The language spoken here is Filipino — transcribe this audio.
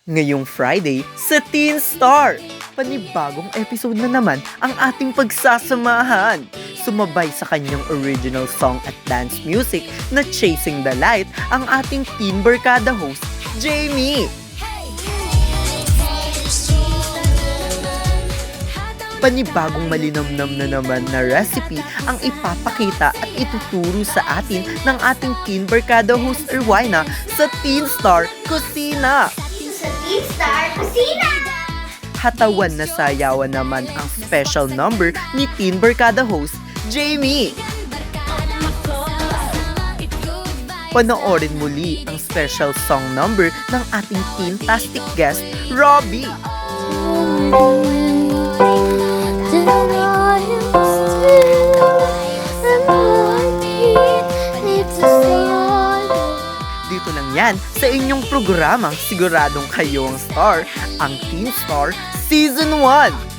Ngayong Friday sa Teen Star. Panibagong episode na naman ang ating pagsasamahan. Sumabay sa kanyang original song at dance music na Chasing the Light ang ating teen barkada host, Jamie. Panibagong malinamnam na naman na recipe ang ipapakita at ituturo sa atin ng ating teen barkada host Erwina sa Teen Star Kusina. Sa Teen Star Kusina! Hatawan na sayawan naman ang special number ni teen barkada host Jamie. Panoorin muli ang special song number ng ating teen-tastic guest, Robbie. Dito lang yan sa inyong programang siguradong kayo ang star, ang Teen Star Season 1.